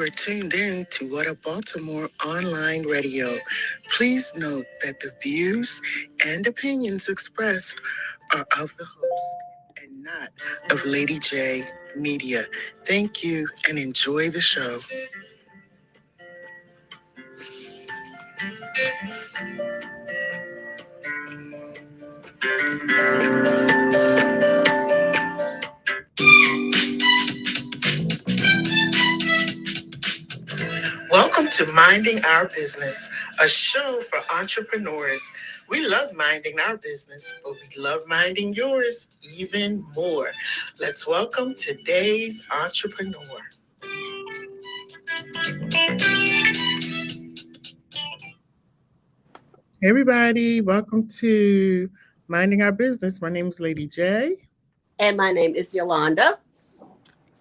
You are tuned in to What a Baltimore Online Radio. Please note that the views and opinions expressed are of the host and not of Lady J Media. Thank you and enjoy the show. Welcome to Minding Our Business, a show for entrepreneurs. We love minding our business, but we love minding yours even more. Let's welcome today's entrepreneur. Hey everybody, welcome to Minding Our Business. My name is Lady J. And my name is Yulonda.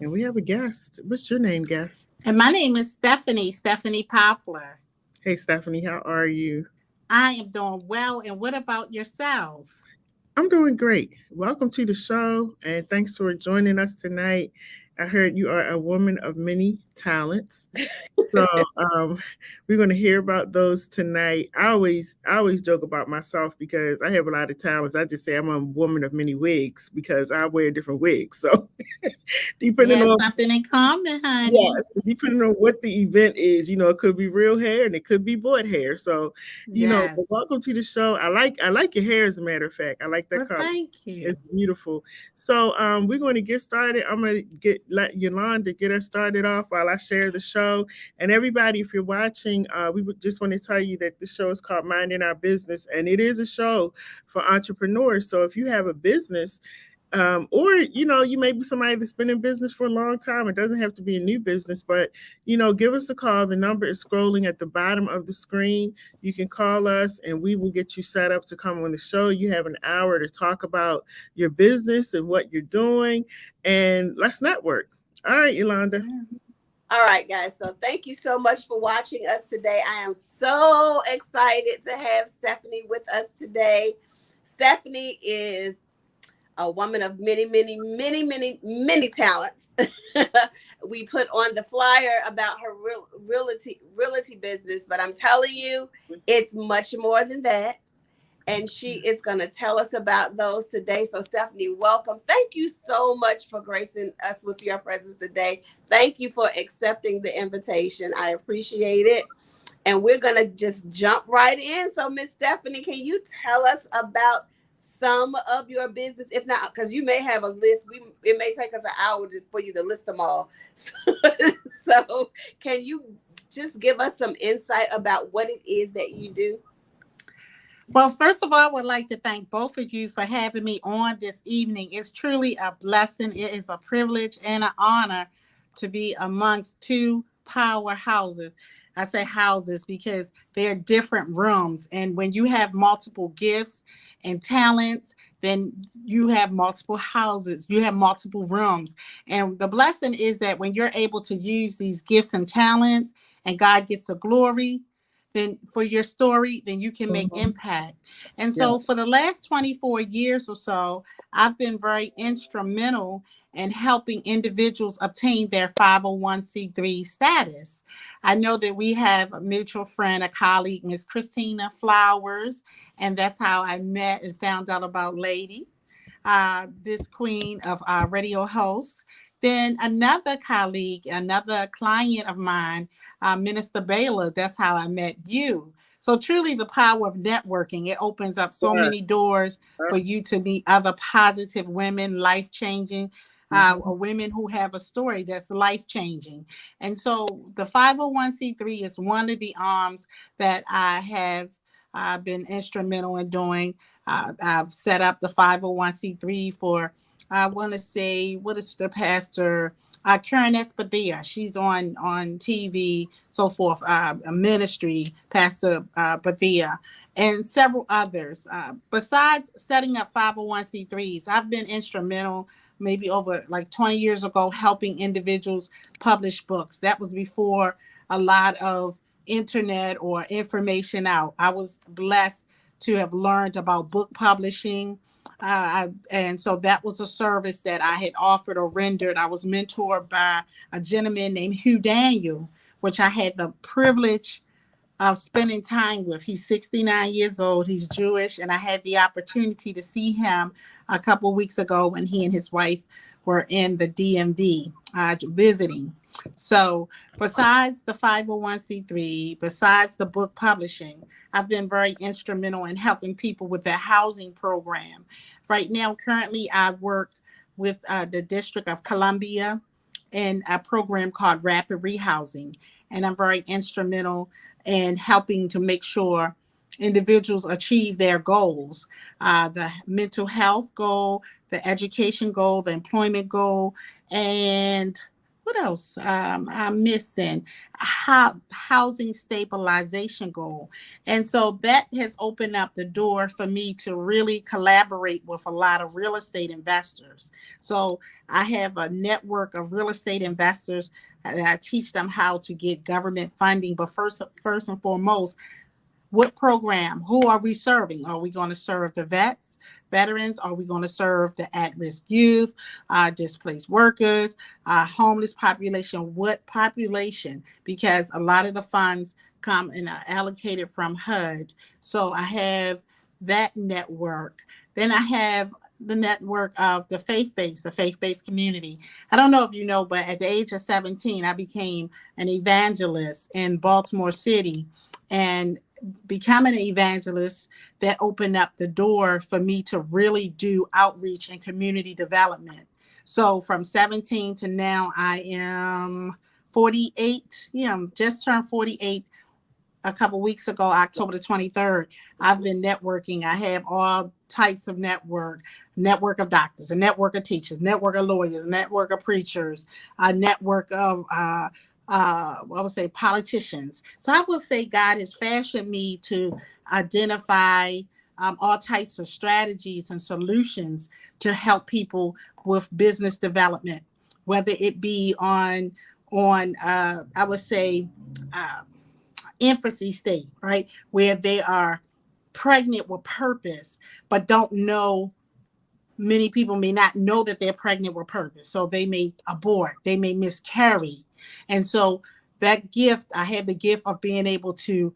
And we have a guest. What's your name, guest? And my name is Stephanie Poplar. Hey, Stephanie, how are you? I am doing well. And what about yourself? I'm doing great. Welcome to the show, and thanks for joining us tonight. I heard you are a woman of many talents. So we're going to hear about those tonight. I always joke about myself because I have a lot of talents. I just say I'm a woman of many wigs because I wear different wigs. So depending on something in common, honey. Yes, depending on what the event is, it could be real hair and it could be bought hair. So, but welcome to the show. I like your hair, as a matter of fact. I like that color. Thank you. It's beautiful. So we're going to get started. I'm going to let Yulonda get us started off while I share the show. And everybody, if you're watching, we just want to tell you that this show is called Minding Our Business, and it is a show for entrepreneurs. So if you have a business, or you may be somebody that's been in business for a long time. It doesn't have to be a new business, but give us a call. The number is scrolling at the bottom of the screen. You can call us and we will get you set up to come on the show. You have an hour to talk about your business and what you're doing, and let's network. All right, Yulonda. All right, guys. So thank you so much for watching us today. I am so excited to have Stephanie with us today. Stephanie is a woman of many talents. We put on the flyer about her realty business, but I'm telling you, it's much more than that. And she is going to tell us about those today. So Stephanie, welcome. Thank you so much for gracing us with your presence today. Thank you for accepting the invitation. I appreciate it. And we're going to just jump right in. So Miss Stephanie, can you tell us about some of your business? If not, because you may have a list. It may take us an hour for you to list them all. So can you just give us some insight about what it is that you do? Well, first of all, I would like to thank both of you for having me on this evening. It's truly a blessing. It is a privilege and an honor to be amongst two powerhouses. I say houses because they're different rooms. And when you have multiple gifts and talents, then you have multiple houses, you have multiple rooms. And the blessing is that when you're able to use these gifts and talents and God gets the glory, then for your story, then you can make impact. And so for the last 24 years or so, I've been very instrumental in helping individuals obtain their 501c3 status. I know that we have a mutual friend, a colleague, Miss Christina Flowers, and that's how I met and found out about Lady, this queen of radio hosts. Then another colleague, another client of mine, Minister Baylor, that's how I met you. So truly the power of networking, it opens up so many doors for you to meet other positive women, life-changing, women who have a story that's life-changing. And so the 501c3 is one of the arms that I have been instrumental in doing. I've set up the 501c3 for, I want to say, what is the pastor? Karen Espadilla, she's on TV, so forth, a ministry, Pastor Padilla, and several others. Besides setting up 501c3s, I've been instrumental maybe over like 20 years ago helping individuals publish books. That was before a lot of internet or information out. I was blessed to have learned about book publishing, And so that was a service that I had offered or rendered. I was mentored by a gentleman named Hugh Daniel, which I had the privilege of spending time with. He's 69 years old. He's Jewish, and I had the opportunity to see him a couple of weeks ago when he and his wife were in the DMV visiting. So, besides the 501c3, besides the book publishing, I've been very instrumental in helping people with their housing program. Right now, currently, I work with the District of Columbia in a program called Rapid Rehousing, and I'm very instrumental and helping to make sure individuals achieve their goals, the mental health goal, the education goal, the employment goal, and what else I'm missing? Housing stabilization goal. And so that has opened up the door for me to really collaborate with a lot of real estate investors. So I have a network of real estate investors. I teach them how to get government funding, but first and foremost, what program? Who are we serving? Are we going to serve the veterans? Are we going to serve the at-risk youth, displaced workers, homeless population? What population? Because a lot of the funds come and are allocated from HUD. So I have that network. Then I have the network of the faith-based community. I don't know if you know, but at the age of 17, I became an evangelist in Baltimore City. And becoming an evangelist, that opened up the door for me to really do outreach and community development. So from 17 to now, I am 48. Yeah, I'm just turned 48 a couple weeks ago, October the 23rd. I've been networking. I have all types of network of doctors, a network of teachers, network of lawyers, network of preachers, a network of I would say politicians. So I would say God has fashioned me to identify all types of strategies and solutions to help people with business development, whether it be on I would say uh, infancy state, right, where they are pregnant with purpose, but don't know. Many people may not know that they're pregnant with purpose, so they may abort, they may miscarry. And so that gift, I have the gift of being able to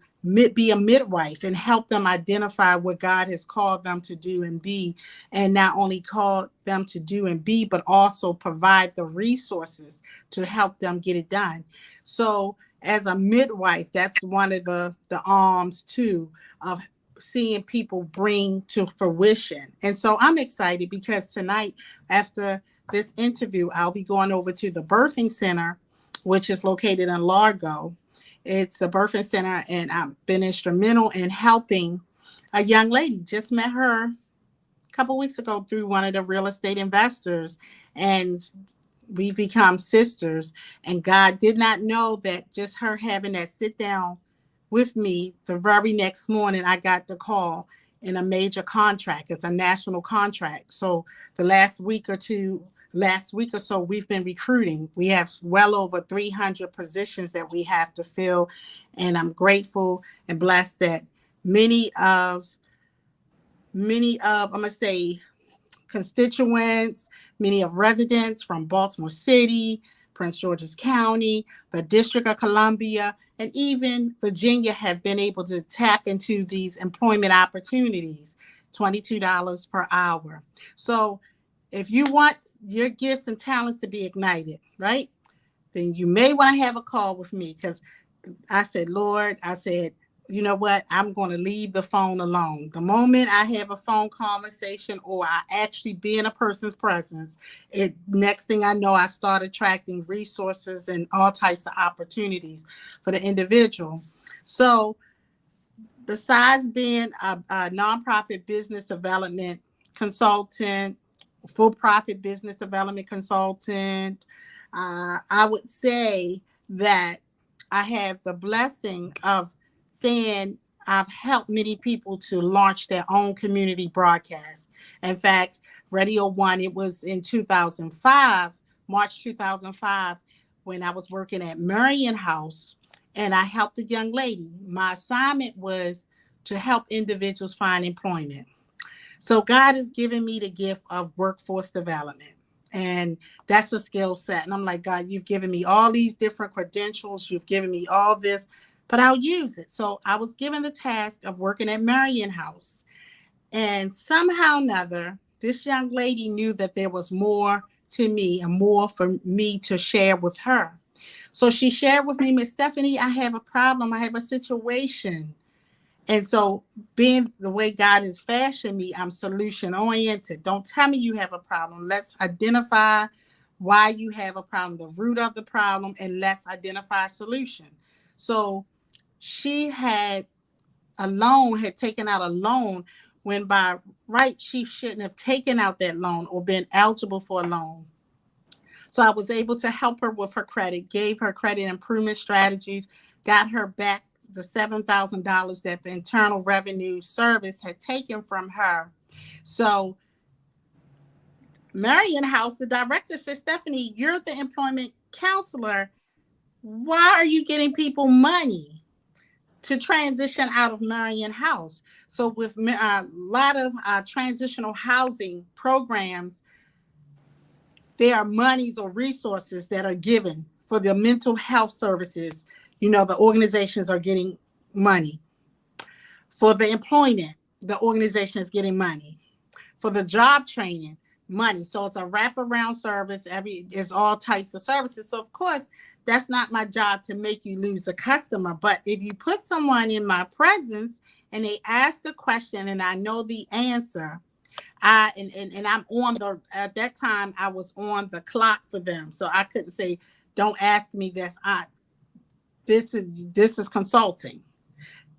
be a midwife and help them identify what God has called them to do and be, and not only call them to do and be, but also provide the resources to help them get it done. So as a midwife, that's one of the arms too of seeing people bring to fruition. And so I'm excited because tonight, after this interview, I'll be going over to the birthing center, which is located in Largo. It's a birthing center, and I've been instrumental in helping a young lady. Just met her a couple weeks ago through one of the real estate investors, and we've become sisters. And God did not know that just her having that sit down with me, the very next morning, I got the call in a major contract. It's a national contract. So the last week or so, we've been recruiting. We have well over 300 positions that we have to fill. And I'm grateful and blessed that many of I'm going to say, constituents, many of residents from Baltimore City, Prince George's County, the District of Columbia, and even Virginia have been able to tap into these employment opportunities, $22 per hour. So if you want your gifts and talents to be ignited, right, then you may want to have a call with me, because I said, Lord, I said, you know what? I'm going to leave the phone alone. The moment I have a phone conversation or I actually be in a person's presence, next thing I know, I start attracting resources and all types of opportunities for the individual. So besides being a nonprofit business development consultant, for-profit business development consultant, I would say that I have the blessing of saying I've helped many people to launch their own community broadcast. In fact, Radio One, it was in 2005, March 2005, when I was working at Marion House, and I helped a young lady. My assignment was to help individuals find employment. So God has given me the gift of workforce development. And that's a skill set. And I'm like, God, you've given me all these different credentials. You've given me all this, but I'll use it. So I was given the task of working at Marion House. And somehow or another, this young lady knew that there was more to me and more for me to share with her. So she shared with me, Miss Stephanie, I have a problem. I have a situation. And so, being the way God has fashioned me, I'm solution oriented. Don't tell me you have a problem. Let's identify why you have a problem, the root of the problem, and let's identify a solution. So, she had had taken out a loan when by right she shouldn't have taken out that loan or been eligible for a loan. So I was able to help her with her credit, gave her credit improvement strategies, got her back the $7,000 that the Internal Revenue Service had taken from her. So Marion House, the director, said, Stephanie, you're the employment counselor. Why are you getting people money to transition out of Marion House? So with a lot of transitional housing programs, there are monies or resources that are given for the mental health services. You know, the organizations are getting money. For the employment, the organization is getting money. For the job training, money. So it's a wraparound service. It's all types of services. So of course, that's not my job to make you lose a customer. But if you put someone in my presence and they ask a question and I know the answer, and I'm on at that time I was on the clock for them. So I couldn't say, don't ask me this. This is consulting.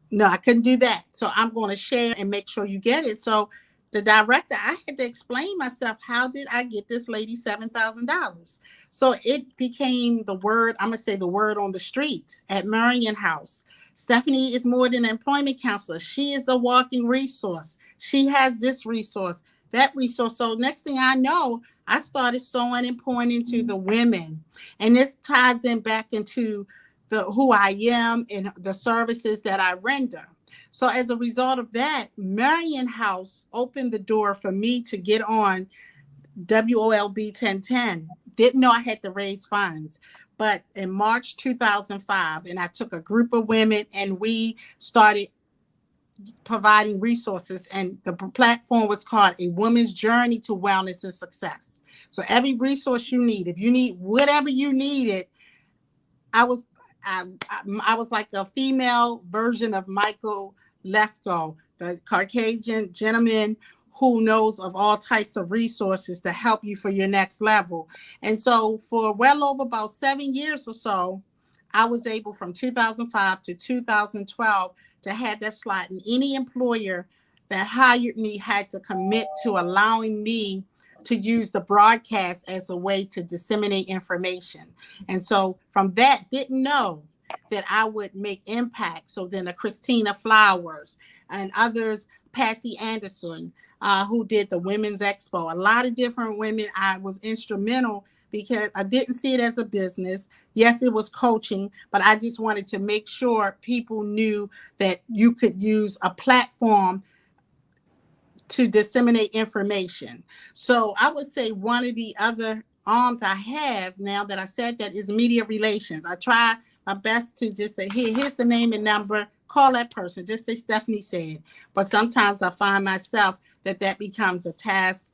No, I couldn't do that. So I'm going to share and make sure you get it. So the director, I had to explain myself. How did I get this lady $7,000? So it became the word, I'm going to say the word on the street at Marion House. Stephanie is more than an employment counselor. She is a walking resource. She has this resource, that resource. So next thing I know, I started sewing and pointing to the women. And this ties in back into who I am and the services that I render. So as a result of that, Marion House opened the door for me to get on WOLB 1010. Didn't know I had to raise funds. But in March 2005, and I took a group of women and we started providing resources. And the platform was called A Woman's Journey to Wellness and Success. So every resource you need, if you need whatever you needed, I was like a female version of Michael Lesko, the Caucasian gentleman who knows of all types of resources to help you for your next level. And so for well over about 7 years or so, I was able from 2005 to 2012 to have that slot. And any employer that hired me had to commit to allowing me to use the broadcast as a way to disseminate information. And so from that, didn't know that I would make impact. So then a Christina Flowers and others, Patsy Anderson, who did the Women's Expo, a lot of different women. I was instrumental because I didn't see it as a business. Yes, it was coaching, but I just wanted to make sure people knew that you could use a platform to disseminate information. So I would say one of the other arms I have now that I said that is media relations. I try my best to just say, here's the name and number, call that person, just say Stephanie said. But sometimes I find myself that becomes a task.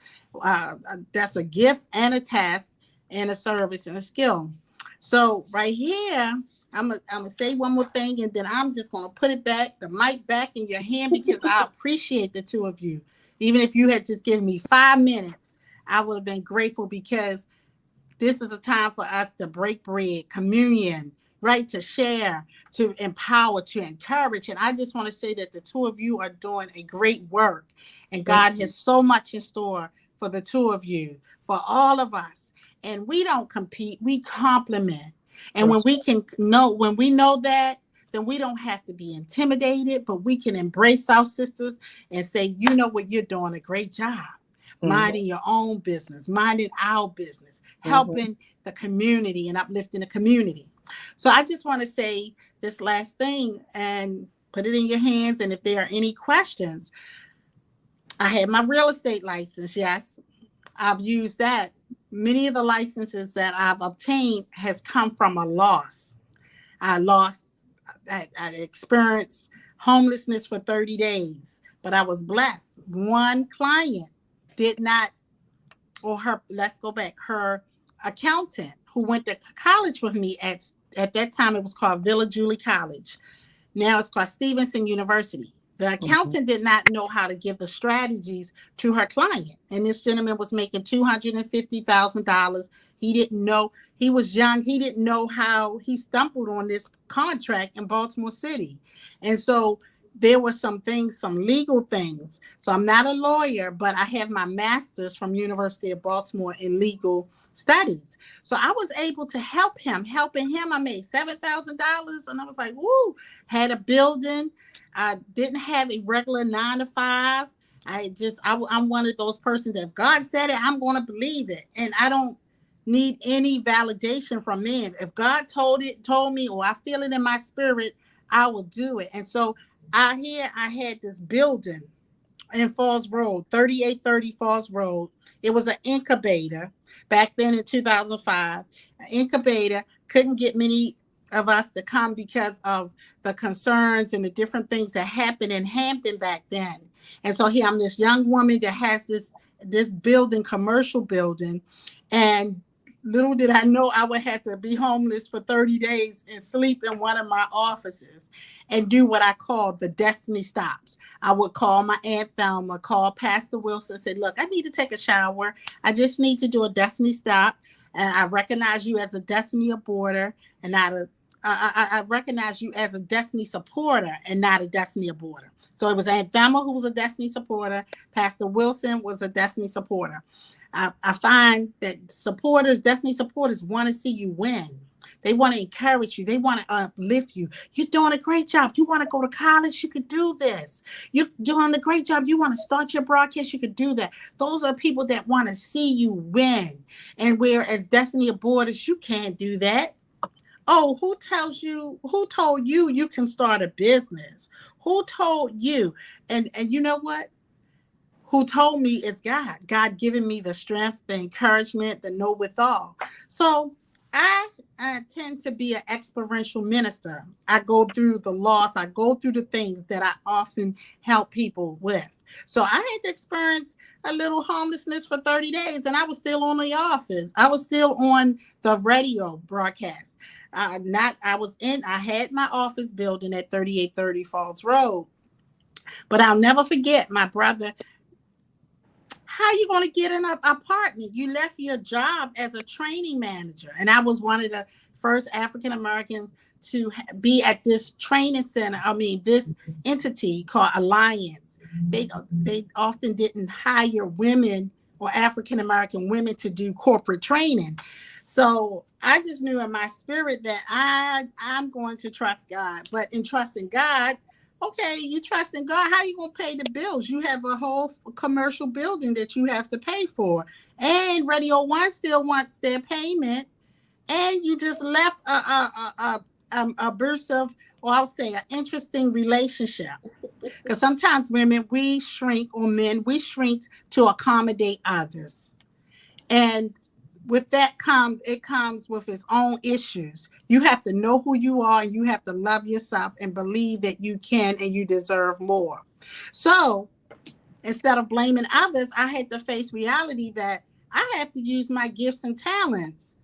That's a gift and a task and a service and a skill. So right here, I'm gonna say one more thing and then I'm just gonna put it back, the mic back in your hand, because I appreciate the two of you. Even if you had just given me 5 minutes, I would have been grateful, because this is a time for us to break bread, communion, right? To share, to empower, to encourage. And I just want to say that the two of you are doing a great work. And God has so much in store for the two of you, for all of us. And we don't compete, we complement. And when we know that, then we don't have to be intimidated, but we can embrace our sisters and say, you know what, you're doing a great job. Minding your own business, minding our business, helping the community and uplifting the community. So I just want to say this last thing and put it in your hands. And if there are any questions, I had my real estate license. Yes, I've used that. Many of the licenses that I've obtained has come from a loss. I lost, I experienced homelessness for 30 days, but I was blessed. One client did not, or her, let's go back, her accountant who went to college with me at that time, it was called Villa Julie College. Now it's called Stevenson University. The Mhm. accountant did not know how to give the strategies to her client. And this gentleman was making $250,000. He didn't know, he was young. He didn't know how he stumbled on this contract in Baltimore City. And so there were some things, some legal things. So I'm not a lawyer, but I have my master's from University of Baltimore in legal studies. So I was able to help him. Helping him, I made $7,000. And I was like, woo, had a building. I didn't have a regular 9 to 5. I'm one of those persons that if God said it, I'm going to believe it. And I don't need any validation from men. If God told me, or I feel it in my spirit, I will do it. And so I had this building in Falls Road, 3830 Falls Road. It was an incubator back then in 2005. An incubator, couldn't get many of us to come because of the concerns and the different things that happened in Hampton back then. And so here I'm this young woman that has this building, commercial building, and little did I know I would have to be homeless for 30 days and sleep in one of my offices and do what I call the destiny stops. I would call my Aunt Thelma, call Pastor Wilson, say, look, I need to take a shower. I just need to do a destiny stop. And I recognize you as a destiny aborter and not a, I recognize you as a destiny supporter and not a destiny aborter. So it was Aunt Thelma who was a destiny supporter. Pastor Wilson was a destiny supporter. I find that destiny supporters want to see you win. They want to encourage you. They want to uplift you. You're doing a great job. You want to go to college? You could do this. You're doing a great job. You want to start your broadcast? You could do that. Those are people that want to see you win. And whereas destiny aborters, you can't do that. Oh, who told you you can start a business? Who told you? And you know what? Who told me is God. God giving me the strength, the encouragement, the know withal. So I tend to be an experiential minister. I go through the loss. I go through the things that I often help people with. So I had to experience a little homelessness for 30 days, and I was still on the office. I was still on the radio broadcast. I had my office building at 3830 Falls Road. But I'll never forget my brother. How you going to get an apartment? You left your job as a training manager. And I was one of the first African Americans to be at this training center. I mean, this entity called Alliance. They often didn't hire women or African American women to do corporate training. So I just knew in my spirit that I'm going to trust God. But in trusting God, okay, you trust in God. How you gonna pay the bills? You have a whole commercial building that you have to pay for, and Radio One still wants their payment, and you just left a abusive, or I'll say, an interesting relationship. Because sometimes women we shrink, or men we shrink to accommodate others, and with that comes with its own issues. You have to know who you are, and you have to love yourself and believe that you can and you deserve more. So instead of blaming others, I had to face reality that I have to use my gifts and talents.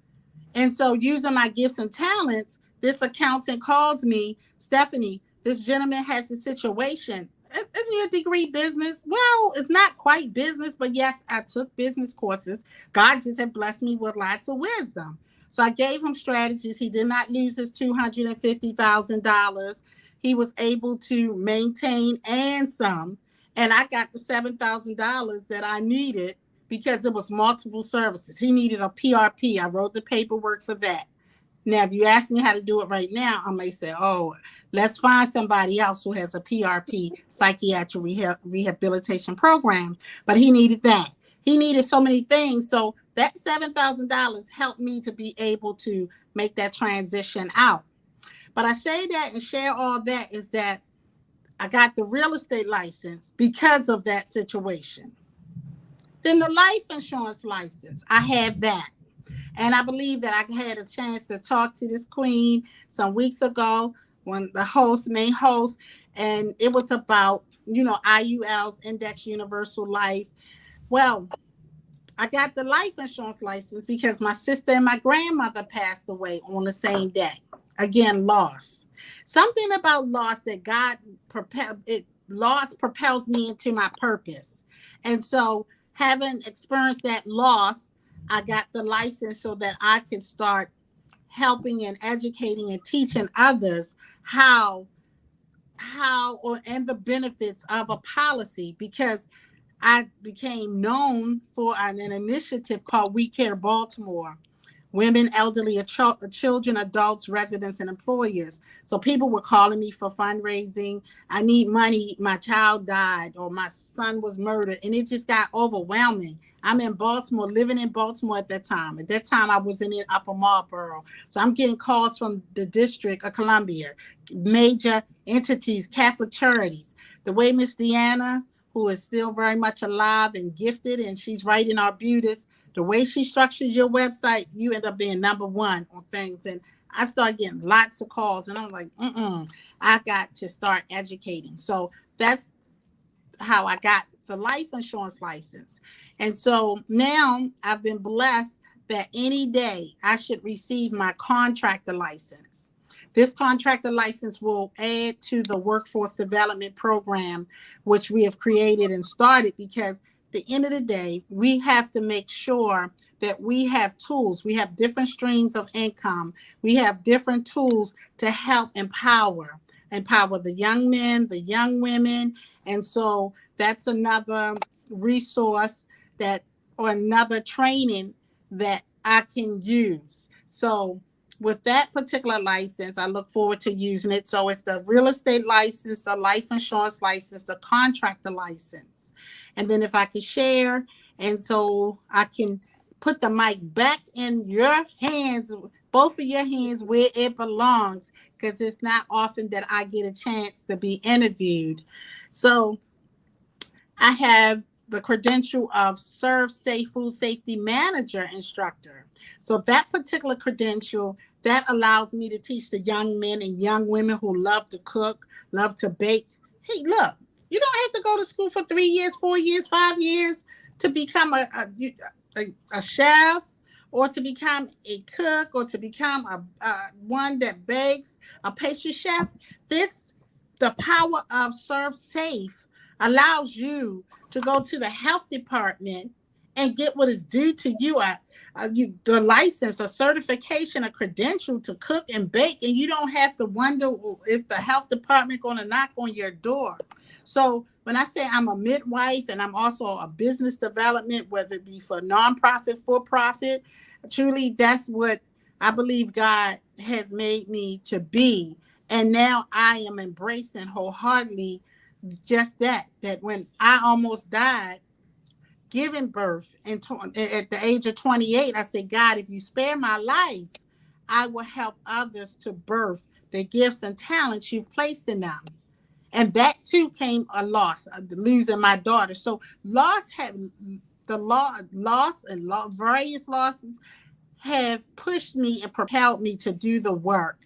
And so using my gifts and talents, this accountant calls me, Stephanie, this gentleman has a situation. Isn't your degree business? Well, it's not quite business, but yes, I took business courses. God just had blessed me with lots of wisdom. So I gave him strategies. He did not lose his $250,000. He was able to maintain and some. And I got the $7,000 that I needed because it was multiple services. He needed a PRP. I wrote the paperwork for that. Now, if you ask me how to do it right now, I may say, oh, let's find somebody else who has a PRP, psychiatric rehabilitation program. But he needed that. He needed so many things. So that $7,000 helped me to be able to make that transition out. But I say that and share all that is that I got the real estate license because of that situation. Then the life insurance license, I have that. And I believe that I had a chance to talk to this queen some weeks ago when the main host, and it was about, IUL's Index Universal Life. Well, I got the life insurance license because my sister and my grandmother passed away on the same day. Again, loss. Something about loss that loss propels me into my purpose. And so, having experienced that loss, I got the license so that I could start helping and educating and teaching others and the benefits of a policy, because I became known for an initiative called We Care Baltimore. Women, elderly, children, adults, residents, and employers. So people were calling me for fundraising. I need money. My child died, or my son was murdered. And it just got overwhelming. I'm in Baltimore, living in Baltimore at that time. At that time, I was in Upper Marlboro. So I'm getting calls from the District of Columbia, major entities, Catholic charities. The way Miss Deanna, who is still very much alive and gifted, and she's writing Arbutus, the way she structures your website, you end up being number one on things. And I start getting lots of calls, and I'm like, I got to start educating. So that's how I got the life insurance license. And so now I've been blessed that any day I should receive my contractor license. This contractor license will add to the workforce development program, which we have created and started, because at the end of the day, we have to make sure that we have tools. We have different streams of income. We have different tools to help empower the young men, the young women. And so that's another resource or another training that I can use. So with that particular license, I look forward to using it. So it's the real estate license, the life insurance license, the contractor license. And then if I could share, and so I can put the mic back in your hands, both of your hands, where it belongs, because it's not often that I get a chance to be interviewed. So I have the credential of Serve Safe Food Safety Manager Instructor. So that particular credential, that allows me to teach the young men and young women who love to cook, love to bake. Hey, look, you don't have to go to school for 3 years, 4 years, 5 years to become a chef, or to become a cook, or to become one that bakes, a pastry chef. The power of Serve Safe allows you to go to the health department and get what is due to you, the license, a certification, a credential to cook and bake, and you don't have to wonder if the health department going to knock on your door. So when I say I'm a midwife, and I'm also a business development, whether it be for nonprofit, for profit, truly that's what I believe God has made me to be. And now I am embracing wholeheartedly just that when I almost died giving birth at the age of 28, I said, God, if you spare my life, I will help others to birth the gifts and talents you've placed in them. And that too came a loss, losing my daughter. So various losses have pushed me and propelled me to do the work.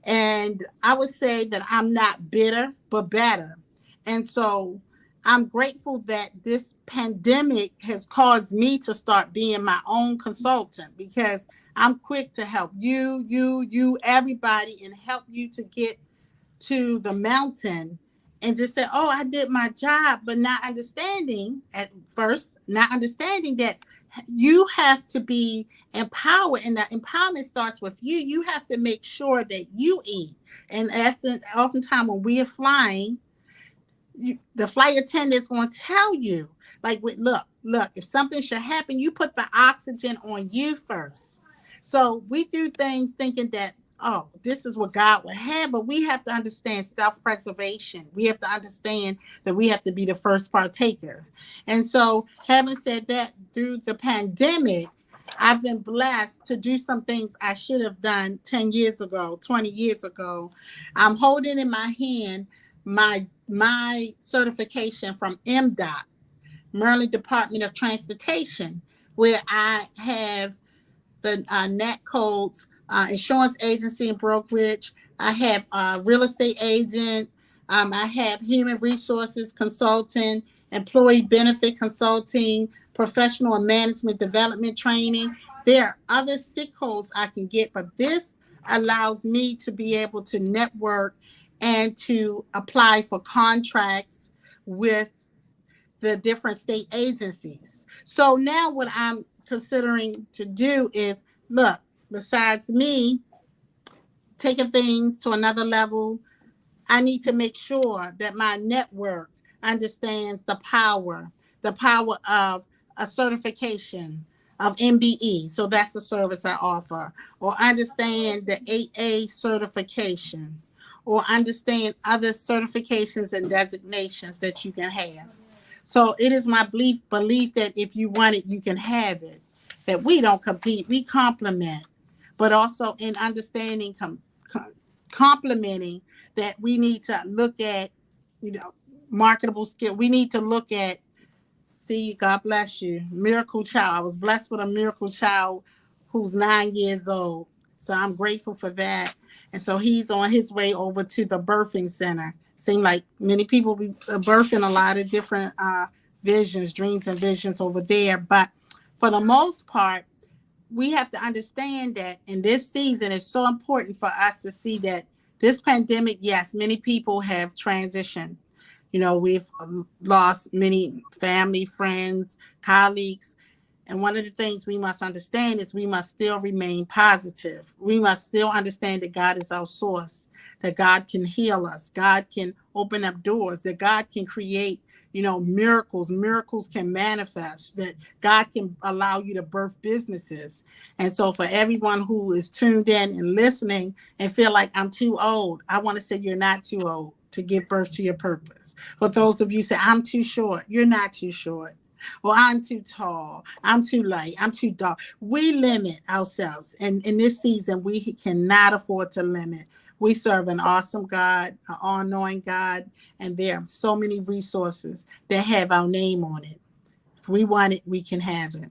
And I would say that I'm not bitter, but better. And so I'm grateful that this pandemic has caused me to start being my own consultant, because I'm quick to help you, everybody, and help you to get to the mountain, and just say, oh, I did my job, but not understanding that you have to be empowered, and the empowerment starts with you. You have to make sure that you eat. And oftentimes when we are flying, the flight attendant is going to tell you, like, look, if something should happen, you put the oxygen on you first. So we do things thinking that, oh, this is what God would have, but we have to understand self-preservation. We have to understand that we have to be the first partaker. And so, having said that, through the pandemic, I've been blessed to do some things I should have done 10 years ago, 20 years ago. I'm holding in my hand my certification from MDOT, Maryland Department of Transportation, where I have the NAT codes, insurance agency and brokerage. I have real estate agent. I have human resources consultant, employee benefit consulting, professional and management development training. There are other SIC codes I can get, but this allows me to be able to network and to apply for contracts with the different state agencies. So now what I'm considering to do is, look, besides me taking things to another level, I need to make sure that my network understands the power of a certification of MBE. So that's the service I offer. Or understand the 8A certification, or understand other certifications and designations that you can have. So it is my belief that if you want it, you can have it. That we don't compete, we complement, but also in understanding, complementing, that we need to look at, marketable skill. We need to look at, see, God bless you, miracle child. I was blessed with a miracle child who's 9 years old. So I'm grateful for that. And so he's on his way over to the birthing center. Seem like many people be birthing a lot of different visions, dreams and visions over there. But for the most part, we have to understand that in this season, it's so important for us to see that this pandemic, yes, many people have transitioned. We've lost many family, friends, colleagues. And one of the things we must understand is we must still remain positive. We must still understand that God is our source, that God can heal us. God can open up doors, that God can create, miracles. Miracles can manifest, that God can allow you to birth businesses. And so for everyone who is tuned in and listening and feel like I'm too old, I want to say you're not too old to give birth to your purpose. For those of you who say, I'm too short, you're not too short. Well, I'm too tall, I'm too light, I'm too dark. We limit ourselves. And in this season, we cannot afford to limit. We serve an awesome God, an all-knowing God, and there are so many resources that have our name on it. If we want it, we can have it.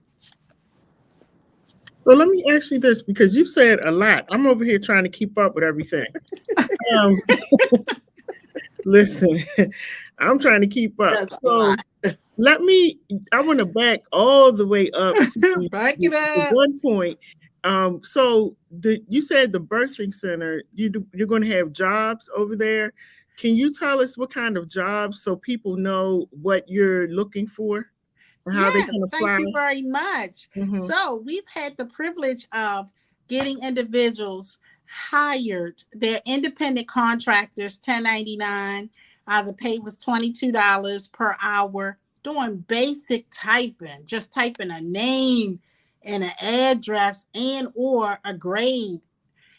So let me ask you this, because you said a lot. I'm over here trying to keep up with everything. Um, Listen, I'm trying to keep up. That's a So lot. I want to back all the way up to Back it the up. one point. So you said the birthing center, you're going to have jobs over there. Can you tell us what kind of jobs so people know what you're looking for or how they can Yes, thank apply? you very much. Hmm. So we've had the privilege of getting individuals hired. They're independent contractors, 1099. The pay was $22 per hour, doing basic typing, just typing a name and an address and or a grade.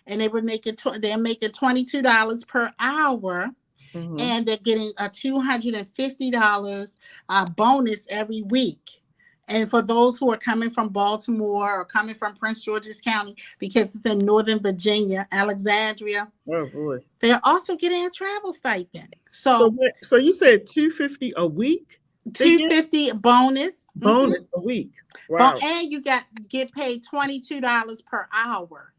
And they're making $22 per hour, Hmm. and they're getting a $250 bonus every week. And for those who are coming from Baltimore or coming from Prince George's County, because it's in Northern Virginia, Alexandria, Oh boy. they're also getting a travel stipend. So So so you said 250 a week they get 250 bonus. bonus a week. But Wow. and you get paid $22 per hour.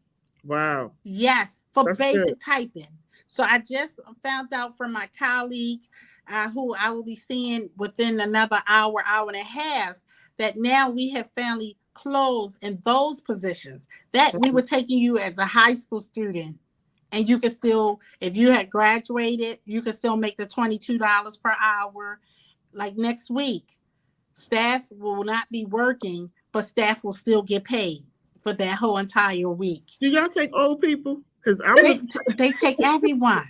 Wow. Yes, for That's good. basic typing. So I just found out from my colleague, who I will be seeing within another hour, hour and a half, that now we have finally closed in those positions. That we were taking you as a high school student, and you could still, if you had graduated, you could still make the $22 per hour. Like next week, staff will not be working, but staff will still get paid for that whole entire week. Do y'all take old people? Because I'm They looking. they take everyone.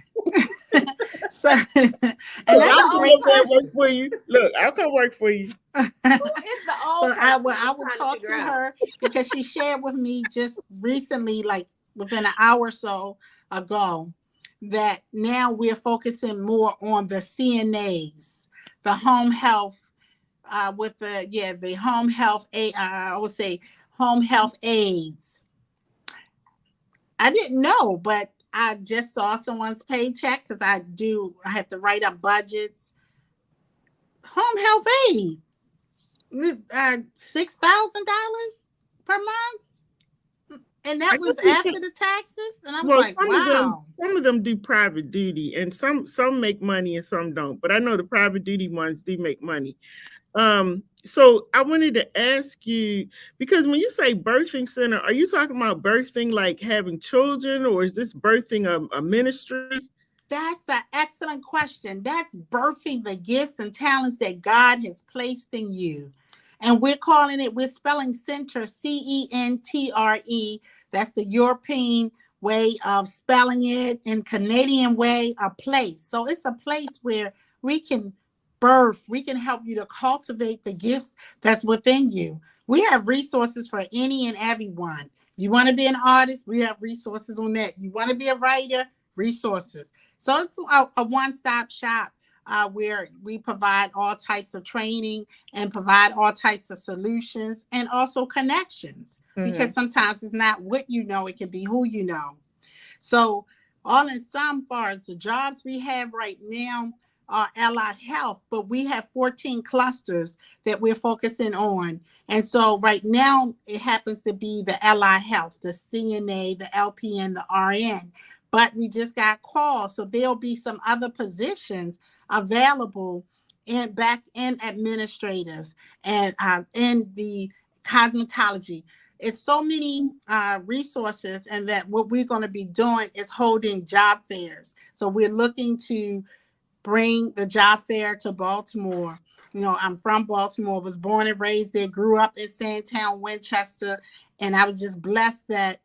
So, and Look, that's It's a I'll the come old great over there and question. work for you. Look, I'll come work for you. it's the So old I person will we're trying to talk figure to out. her, because she shared with me just recently, like within an hour or so ago, that now we're focusing more on the CNAs, the home health, with the home health I would say home health aides. I didn't know, but I just saw someone's paycheck because I have to write up budgets. Home health aid, $6,000 per month, and I that guess was after the taxes. And I was well, like, wow. some of them do private duty, and some make money and some don't. But I know the private duty ones do make money. So I wanted to ask you, because when you say birthing center, are you talking about birthing like having children, or is this birthing a ministry? That's an excellent question. That's birthing the gifts and talents that God has placed in you. And we're spelling center, CENTRE. That's the European way of spelling it, and Canadian way, a place. So it's a place where we can we can help you to cultivate the gifts that's within you. We have resources for any and everyone. You want to be an artist? We have resources on that. You want to be a writer? Resources. So it's a one-stop shop where we provide all types of training and provide all types of solutions and also connections. Mm-hmm. Because sometimes it's not what you know, it can be who you know. So all in some far as the jobs we have right now are allied health, but we have 14 clusters that we're focusing on. And so right now it happens to be the allied health, the CNA, the LPN, the RN. But we just got called, so there'll be some other positions available back in administrative and in the cosmetology. It's so many resources, and that what we're going to be doing is holding job fairs. So we're looking to bring the job fair to Baltimore. You know, I'm from Baltimore, was born and raised there, grew up in Sandtown, Winchester, and I was just blessed that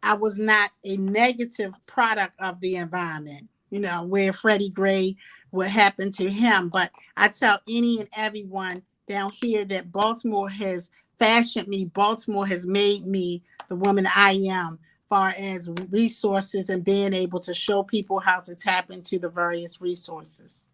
I was not a negative product of the environment, you know, where Freddie Gray, what happened to him. But I tell any and everyone down here that Baltimore has fashioned me. Baltimore has made me the woman I am, far as resources and being able to show people how to tap into the various resources.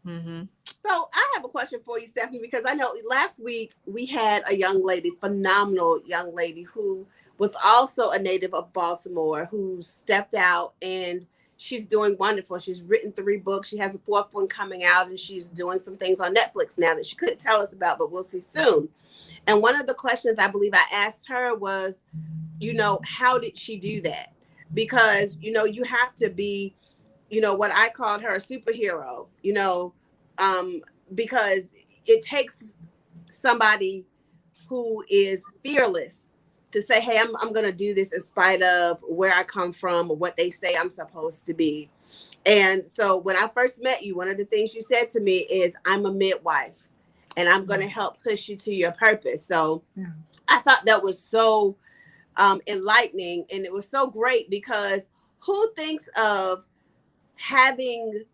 Mm-hmm. So I have a question for you, Stephanie, because I know last week we had a young lady, phenomenal young lady, who was also a native of Baltimore, who stepped out, and she's doing wonderful. She's written 3 books. She has a 4th one coming out, and she's doing some things on Netflix now that she couldn't tell us about, but we'll see soon. And one of the questions I believe I asked her was, you know, how did she do that? Because, you know, you have to be, you know, what I called her a superhero, you know, because it takes somebody who is fearless to say, hey, I'm going to do this in spite of where I come from or what they say I'm supposed to be. And so when I first met you, one of the things you said to me is, I'm a midwife and I'm going to help push you to your purpose. So I thought that was so enlightening, and it was so great, because who thinks of having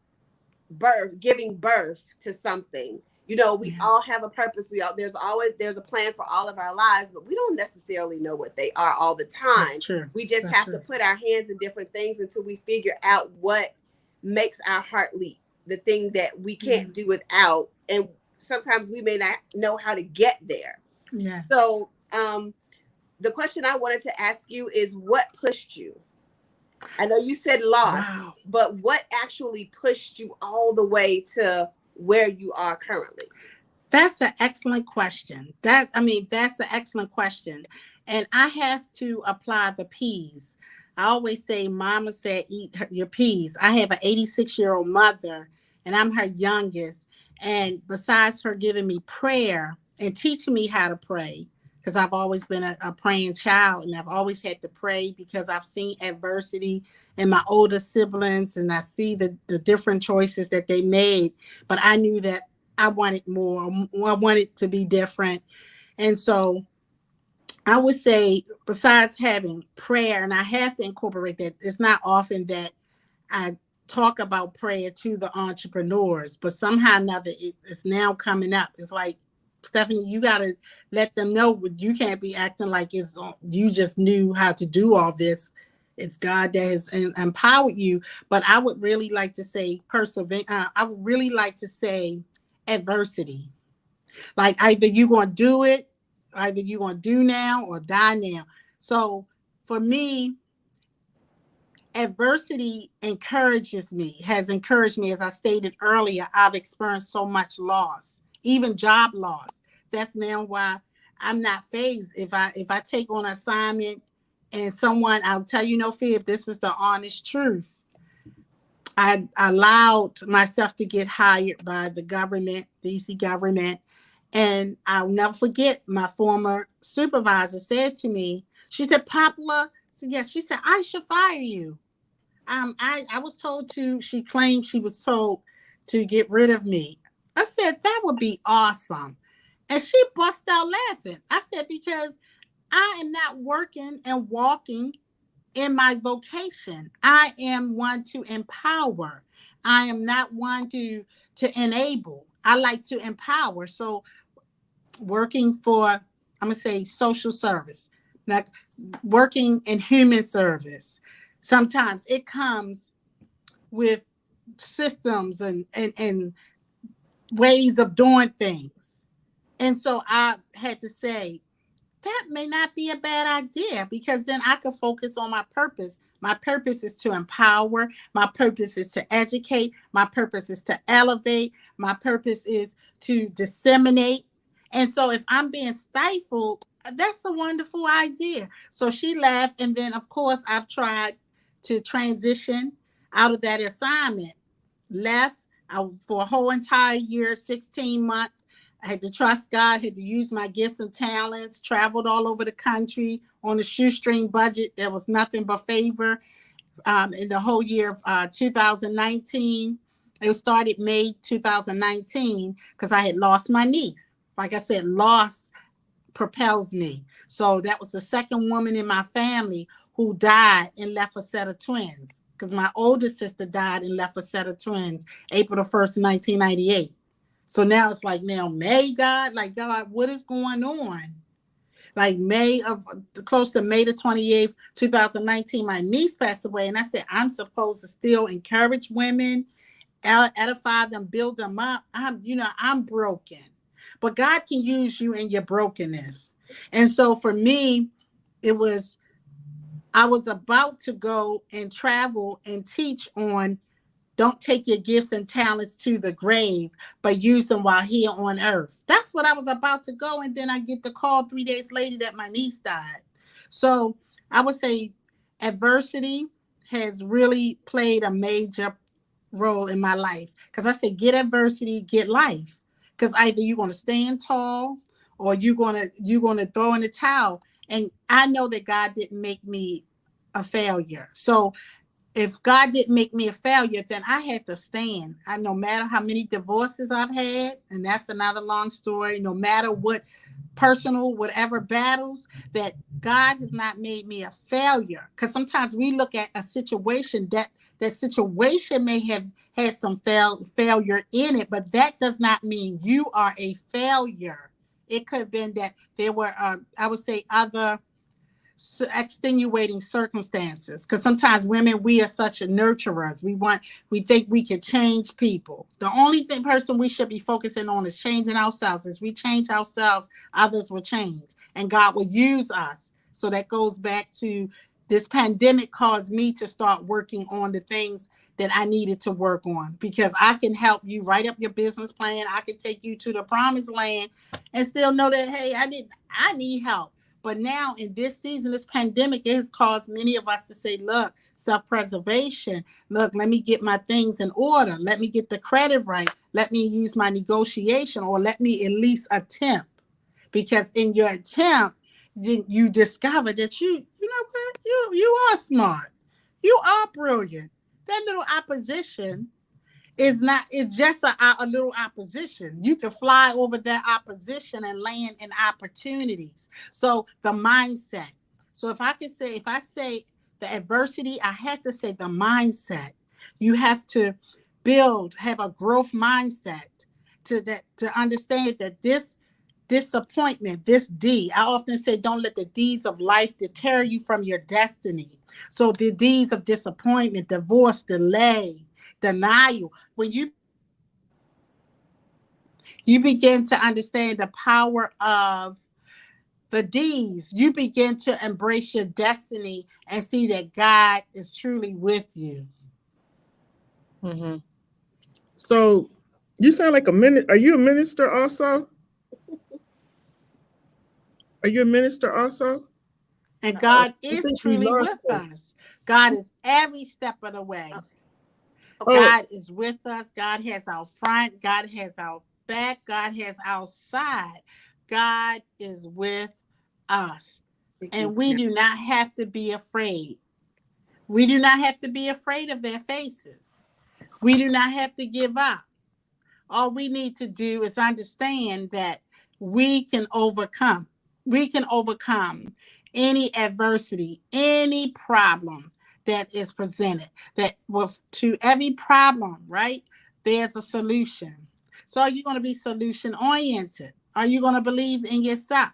giving birth to something? You know, we all have a purpose. There's a plan for all of our lives, but we don't necessarily know what they are all the time. That's true. We just have to put our hands in different things until we figure out what makes our heart leap, the thing that we can't do without. And sometimes we may not know how to get there. Yeah. So the question I wanted to ask you is, what pushed you? I know you said loss, but what actually pushed you all the way to where you are currently? That's an excellent question. That's an excellent question. And I have to apply the P's. I always say, Mama said, eat your peas. I have an 86-year-old mother, and I'm her youngest. And besides her giving me prayer and teaching me how to pray, because I've always been a praying child, and I've always had to pray because I've seen adversity in my older siblings, and I see the different choices that they made. But I knew that I wanted more. I wanted to be different. And so I would say, besides having prayer, and I have to incorporate that, it's not often that I talk about prayer to the entrepreneurs, but somehow or another it's now coming up. It's like, Stephanie, you got to let them know, you can't be acting like you just knew how to do all this. It's God that has empowered you. But I would really like to say I would really like to say adversity. Like, either you're going to do it, either you're going to do now or die now. So for me, adversity has encouraged me. As I stated earlier, I've experienced so much loss, even job loss. That's now why I'm not phased. If I take on an assignment and someone, I'll tell you no fear, if this is the honest truth. I allowed myself to get hired by the government, DC government, and I'll never forget my former supervisor said to me, she said, Poplar, so yes, she said, I should fire you. I was told to, she claimed she was told to get rid of me. I said, that would be awesome. And she bust out laughing. I said, because I am not working and walking in my vocation. I am one to empower. I am not one to enable. I like to empower. So working for, I'm gonna say social service, like working in human service. Sometimes it comes with systems and ways of doing things. And so I had to say, that may not be a bad idea because then I could focus on my purpose. My purpose is to empower. My purpose is to educate. My purpose is to elevate. My purpose is to disseminate. And so if I'm being stifled, that's a wonderful idea. So she laughed. And then, of course, I've tried to transition out of that assignment. Left for a whole entire year, 16 months. I had to trust God, had to use my gifts and talents, traveled all over the country on a shoestring budget. There was nothing but favor in the whole year of 2019. It started May 2019 because I had lost my niece. Like I said, loss propels me. So that was the second woman in my family who died and left a set of twins. Because my oldest sister died and left a set of twins April the 1st, 1998. So now it's like, now May, God, like God, what is going on? Like close to May the 28th, 2019, my niece passed away. And I said, I'm supposed to still encourage women, edify them, build them up. I'm broken. But God can use you in your brokenness. And so for me, I was about to go and travel and teach on don't take your gifts and talents to the grave, but use them while here on earth. That's what I was about to go. And then I get the call 3 days later that my niece died. So I would say adversity has really played a major role in my life. Because I say, get adversity, get life. Because either you're going to stand tall or you're gonna throw in the towel. And I know that God didn't make me a failure. So if God didn't make me a failure, then I had to stand. No matter how many divorces I've had, and that's another long story, no matter what personal, whatever battles, that God has not made me a failure. Because sometimes we look at a situation that situation may have had some failure in it, but that does not mean you are a failure. It could have been that there were, I would say, other extenuating circumstances, because sometimes women, we are such a nurturers. We think we can change people. The only person we should be focusing on is changing ourselves. As we change ourselves, others will change and God will use us. So that goes back to this pandemic caused me to start working on the things that I needed to work on, because I can help you write up your business plan. I can take you to the promised land and still know that, hey, I need help. But now in this season, this pandemic, it has caused many of us to say, look, self-preservation. Look, let me get my things in order. Let me get the credit right. Let me use my negotiation, or let me at least attempt. Because in your attempt, you discover that you know what? You are smart. You are brilliant. That little opposition it's just a little opposition. You can fly over that opposition and land in opportunities. So the mindset. So if I say the adversity, I have to say the mindset. You have to have a growth mindset to understand that this disappointment, I often say, don't let the D's of life deter you from your destiny. So the D's of disappointment, divorce, delay, denial, when you begin to understand the power of the D's, you begin to embrace your destiny and see that God is truly with you. Mm-hmm. So you sound like a minute. Are you a minister also? Are you a minister also? And God I is think we truly lost with her. us. God is every step of the way. Okay. Oh, God is with us. God has our front. God has our back. God has our side. God is with us. And we do not have to be afraid. We do not have to be afraid of their faces. We do not have to give up. All we need to do is understand that we can overcome. We can overcome any adversity, any problem that is presented. That with to every problem, right? There's a solution. So are you going to be solution oriented? Are you going to believe in yourself?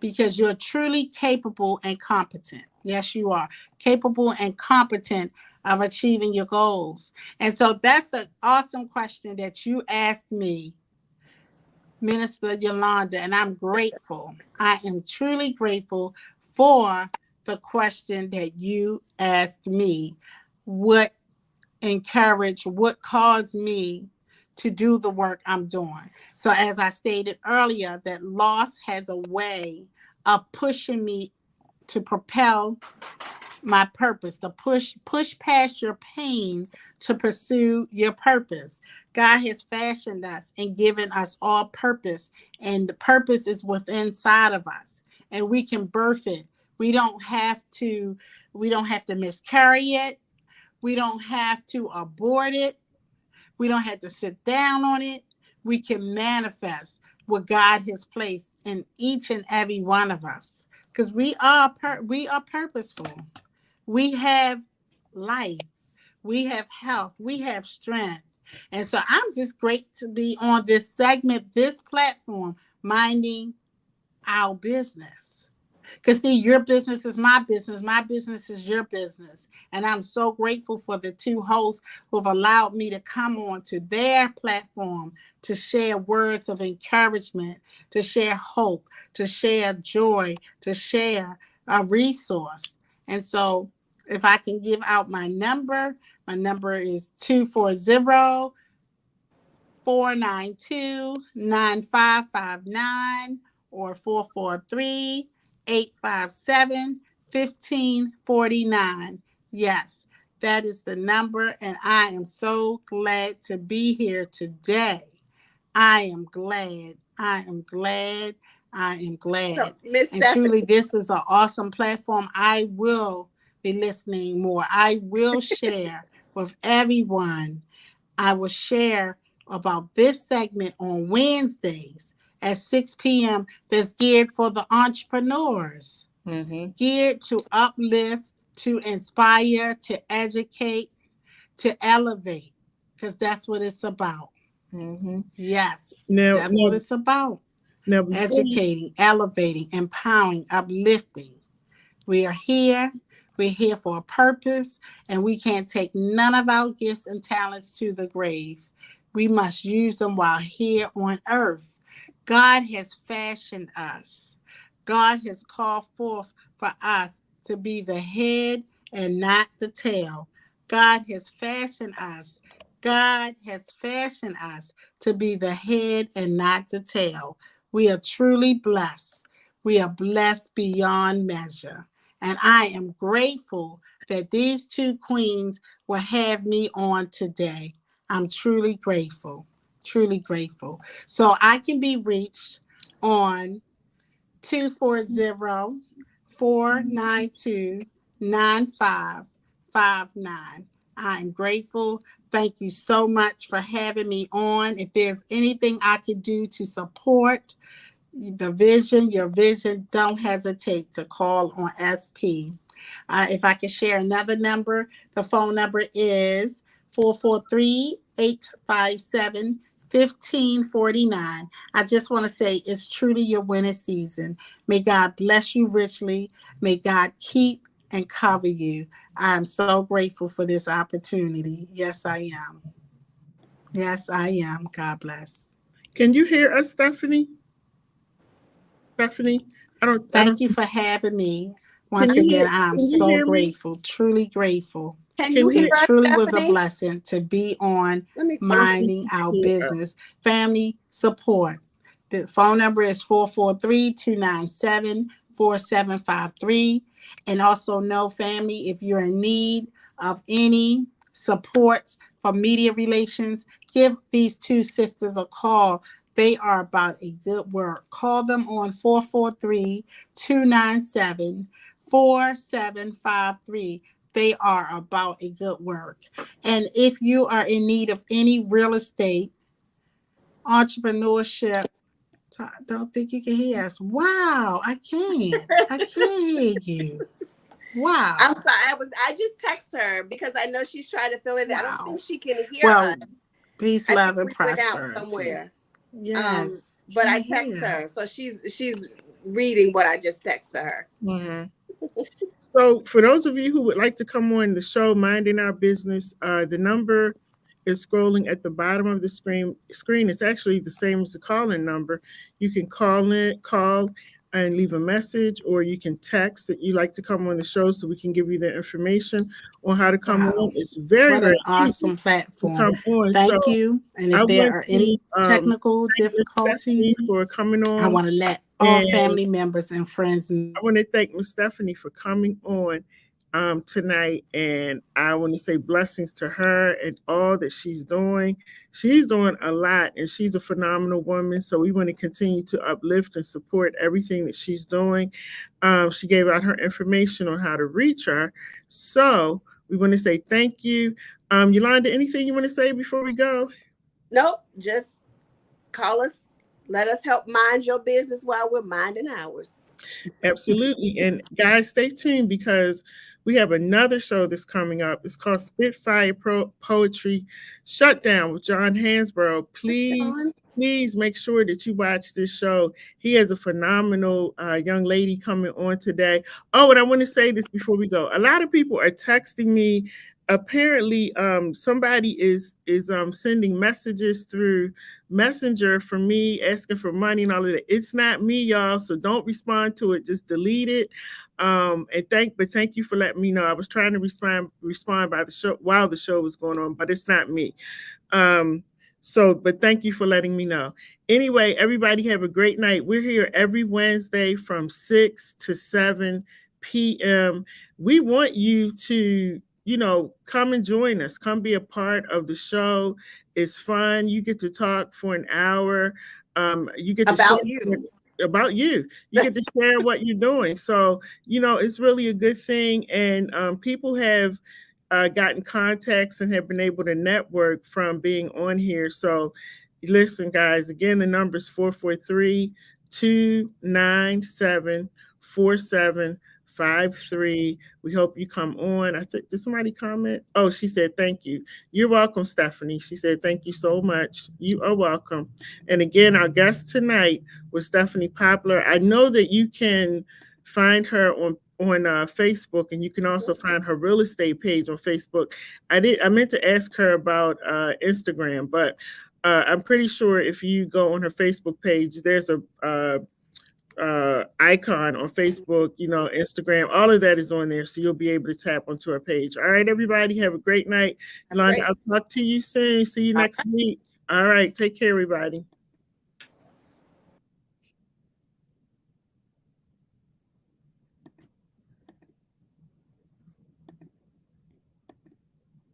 Because you're truly capable and competent. Yes, you are capable and competent of achieving your goals. And so that's an awesome question that you asked me, Minister Yolanda, and I'm grateful. I am truly grateful for the question that you asked me. What what caused me to do the work I'm doing. So as I stated earlier, that loss has a way of pushing me to propel my purpose, to push past your pain to pursue your purpose. God has fashioned us and given us all purpose, and the purpose is within inside of us, and we can birth it. We don't have to miscarry it. We don't have to abort it. We don't have to sit down on it. We can manifest what God has placed in each and every one of us, because we are purposeful. We have life. We have health. We have strength. And so I'm just great to be on this segment, this platform, minding our business. Because, see, your business is my business. My business is your business. And I'm so grateful for the two hosts who have allowed me to come on to their platform to share words of encouragement, to share hope, to share joy, to share a resource. And so if I can give out my number is 240 492-9559 or 443-857-1549. Yes, that is the number, and I am so glad to be here today. I am glad. I am glad. I am So, glad. Miss And truly, Stephanie, this is an awesome platform. I will be listening more. I will share with everyone. I will share about this segment on Wednesdays at 6 p.m. that's geared for the entrepreneurs, geared to uplift, to inspire, to educate, to elevate, because that's what it's about. mm-hmm. Yes, Now, that's what now, it's about. now, before you, Educating, elevating, empowering, uplifting. We are here. We're here for a purpose, and we can't take none of our gifts and talents to the grave. We must use them while here on earth. God has fashioned us. God has called forth for us to be the head and not the tail. God has fashioned us. God has fashioned us to be the head and not the tail. We are truly blessed. We are blessed beyond measure. And I am grateful that these two queens will have me on today. I'm truly grateful, truly grateful. So I can be reached on 240-492-9559. I'm grateful. Thank you so much for having me on. If there's anything I could do to support your vision, don't hesitate to call on SP. If I can share another number, the phone number is 443-857-1549. I just want to say it's truly your winning season. May God bless you richly. May God keep and cover you. I'm so grateful for this opportunity. Yes, I am. Yes, I am. God bless. can you hear us, Stephanie? Stephanie? I Thank don't. you for having me. Can Once you again, I'm can you so hear me? grateful, truly grateful. Can you Can hear you? It us, truly was a Stephanie? blessing to be on Let me I don't close. think Minding you Our can hear us. Business. Family support. The phone number is 443-297-4753. And also know, family, if you're in need of any support for media relations, give these two sisters a call. They are about a good work. Call them on 443-297-4753. They are about a good work. And if you are in need of any real estate, entrepreneurship, don't think you can hear us. Wow, I can. I can hear you. I'm Wow. sorry. I just text her because I know she's trying to fill in. I don't Wow. think she can hear us. Well, peace, I think love, and we went out prosperity. somewhere. Yes, But I can text hear. her, so she's reading what I just texted her. Mhm. So, for those of you who would like to come on the show, Minding Our Business, the number is scrolling at the bottom of the screen. It's actually the same as the call-in number. You can call and leave a message, or you can text that you like to come on the show so we can give you the information on how to come on. Wow. It's very, What very an easy awesome to platform. come on. So, Thank you. And I if there want are to any technical thank Miss Stephanie difficulties, for coming I on, want to let all and family members and friends know. I want to thank Miss Stephanie for coming on tonight, and I want to say blessings to her and all that she's doing. She's doing a lot, and she's a phenomenal woman. So we want to continue to uplift and support everything that she's doing. She gave out her information on how to reach her, so we want to say thank you. Yolanda, anything you want to say before we go? Nope, just call us. Let us help mind your business while we're minding ours. Absolutely. And guys, stay tuned because we have another show that's coming up. It's called Spitfire Poetry Shutdown with John Hansborough. Yes, John. Please make sure that you watch this show. He has a phenomenal young lady coming on today. Oh, and I want to say this before we go. A lot of people are texting me. Apparently, somebody is sending messages through Messenger for me asking for money and all of that. It's not me, y'all. So don't respond to it. Just delete it. But thank you for letting me know. I was trying to respond by the show while the show was going on, but it's not me. Um, but thank you for letting me know. Anyway, everybody have a great night. We're here every Wednesday from 6 to 7 p.m. We want you to, come and join us. Come be a part of the show. It's fun. You get to talk for an hour. You get to share About you. about you. You get to share what you're doing. So, it's really a good thing. And people have gotten contacts and have been able to network from being on here. So, listen, guys, again, the number is 443-297-4753. We hope you come on. I think, did somebody comment? Oh, she said, thank you. You're welcome, Stephanie. She said, thank you so much. You are welcome. And again, our guest tonight was Stephanie Poplar. I know that you can find her on Facebook, and you can also find her real estate page on Facebook. I meant to ask her about Instagram, but I'm pretty sure if you go on her Facebook page, there's a icon on Facebook, Instagram, all of that is on there. So you'll be able to tap onto her page. All right, everybody, have a great night. Have a Yolanda, great I'll talk to you soon. See you next week. All right, take care, everybody.